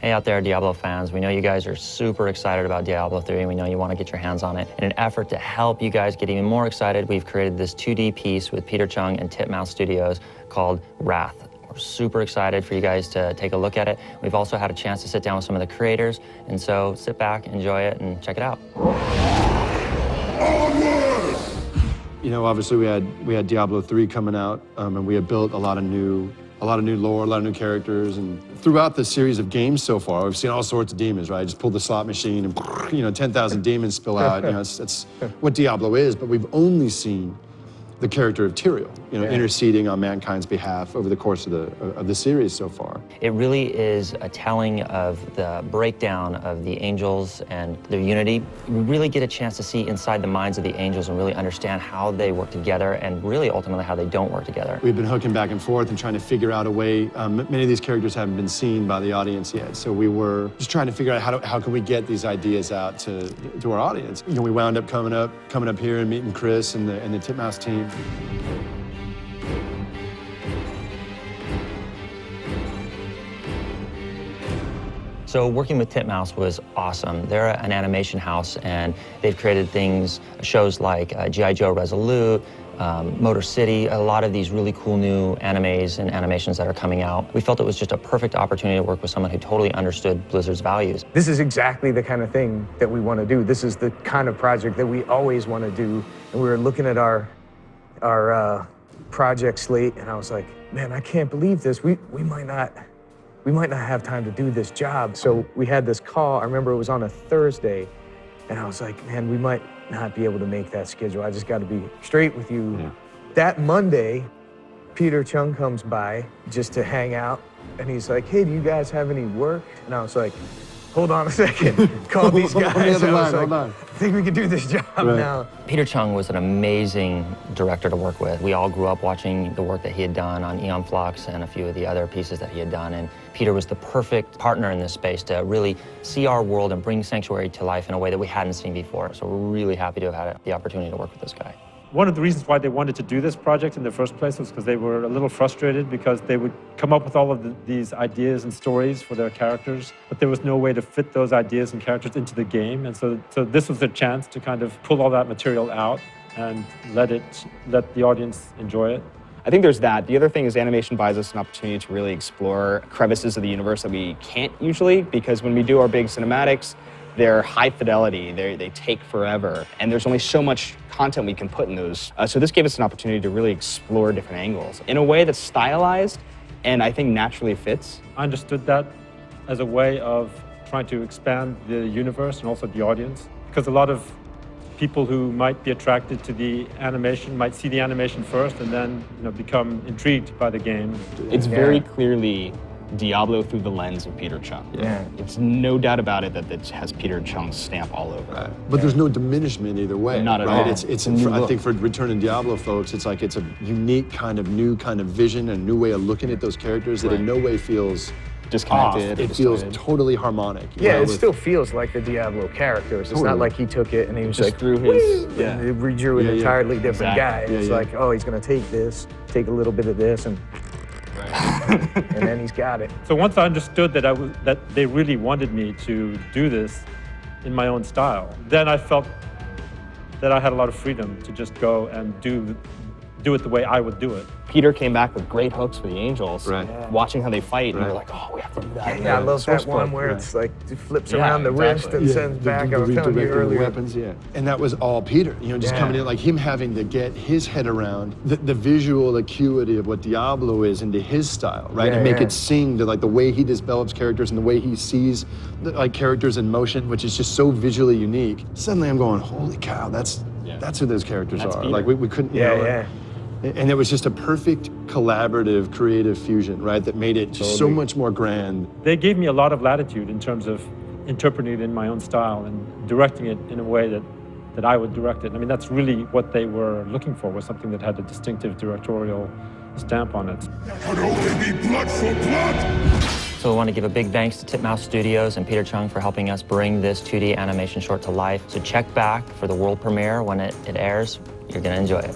Hey out there, Diablo fans. We know you guys are super excited about Diablo 3, and we know you want to get your hands on it. In an effort to help you guys get even more excited, we've created this 2D piece with Peter Chung and Titmouse Studios called Wrath. We're super excited for you guys to take a look at it. We've also had a chance to sit down with some of the creators, and so sit back, enjoy it, and check it out. You know, obviously we had Diablo 3 coming out, and we had built a lot of new lore, a lot of new characters, and throughout the series of games so far, we've seen all sorts of demons, right? Just pull the slot machine and, you know, 10,000 demons spill out. You know, it's what Diablo is, but we've only seen the character of Tyrael, you know, interceding on mankind's behalf over the course of the series so far. It really is a telling of the breakdown of the angels and their unity. We really get a chance to see inside the minds of the angels and really understand how they work together and really ultimately how they don't work together. We've been hooking back and forth and trying to figure out a way. Many of these characters haven't been seen by the audience yet, so we were just trying to figure out how can we get these ideas out to our audience. You know, we wound up coming up here and meeting Chris and the Titmouse team. So working with Titmouse was awesome. They're an animation house, and they've created shows like G.I. Joe Resolute, Motor City, a lot of these really cool new animes and animations that are coming out. We felt it was just a perfect opportunity to work with someone who totally understood Blizzard's values. This is exactly the kind of thing that we want to do. This is the kind of project that we always want to do. And we were looking at our project slate, and I was like, man, I can't believe this. We might not have time to do this job. So we had this call. I remember it was on a Thursday, and I was like, man, we might not be able to make that schedule. I just got to be straight with you. Yeah. That Monday, Peter Chung comes by just to hang out, and he's like, hey, do you guys have any work? And I was like, hold on a second. Call these guys. I was like, I think we can do this job now. Peter Chung was an amazing director to work with. We all grew up watching the work that he had done on Æon Flux and a few of the other pieces that he had done. And Peter was the perfect partner in this space to really see our world and bring Sanctuary to life in a way that we hadn't seen before. So we're really happy to have had the opportunity to work with this guy. One of the reasons why they wanted to do this project in the first place was because they were a little frustrated because they would come up with all of these ideas and stories for their characters, but there was no way to fit those ideas and characters into the game. And so this was their chance to kind of pull all that material out and let the audience enjoy it. I think there's that. The other thing is animation buys us an opportunity to really explore crevices of the universe that we can't usually, because when we do our big cinematics, they're high fidelity, they take forever, and there's only so much content we can put in those. So this gave us an opportunity to really explore different angles in a way that's stylized and I think naturally fits. I understood that as a way of trying to expand the universe and also the audience, because a lot of people who might be attracted to the animation might see the animation first and then become intrigued by the game. It's very clearly Diablo through the lens of Peter Chung. Yeah. It's no doubt about it that it has Peter Chung's stamp all over it. But there's no diminishment either way. Not at all. I think for Return to Diablo folks, it's like it's a unique new kind of vision, a new way of looking at those characters that in no way feels disconnected. It feels totally harmonic. Yeah, it still feels like the Diablo characters. It's not like he took it and he was just like, through his, and redrew an entirely different guy. It's like, oh, he's gonna take a little bit of this, and and then he's got it. So once I understood that they really wanted me to do this in my own style, then I felt that I had a lot of freedom to just go and do it the way I would do it. Peter came back with great hooks for the angels, watching how they fight, and we're like, oh, we have to do that. Yeah, I love that one where it's like, it flips around the wrist and sends back. I was telling you earlier. Weapons, and that was all Peter, just coming in, like him having to get his head around the visual acuity of what Diablo is into his style, right? And make it sing to like the way he develops characters and the way he sees like characters in motion, which is just so visually unique. Suddenly I'm going, holy cow, that's who those characters are. Peter. Like we couldn't, and it was just a perfect collaborative, creative fusion, right? That made it just so much more grand. They gave me a lot of latitude in terms of interpreting it in my own style and directing it in a way that I would direct it. I mean, that's really what they were looking for, was something that had a distinctive directorial stamp on it. That could only be blood for blood! So we want to give a big thanks to Titmouse Studios and Peter Chung for helping us bring this 2D animation short to life. So check back for the world premiere when it airs. You're going to enjoy it.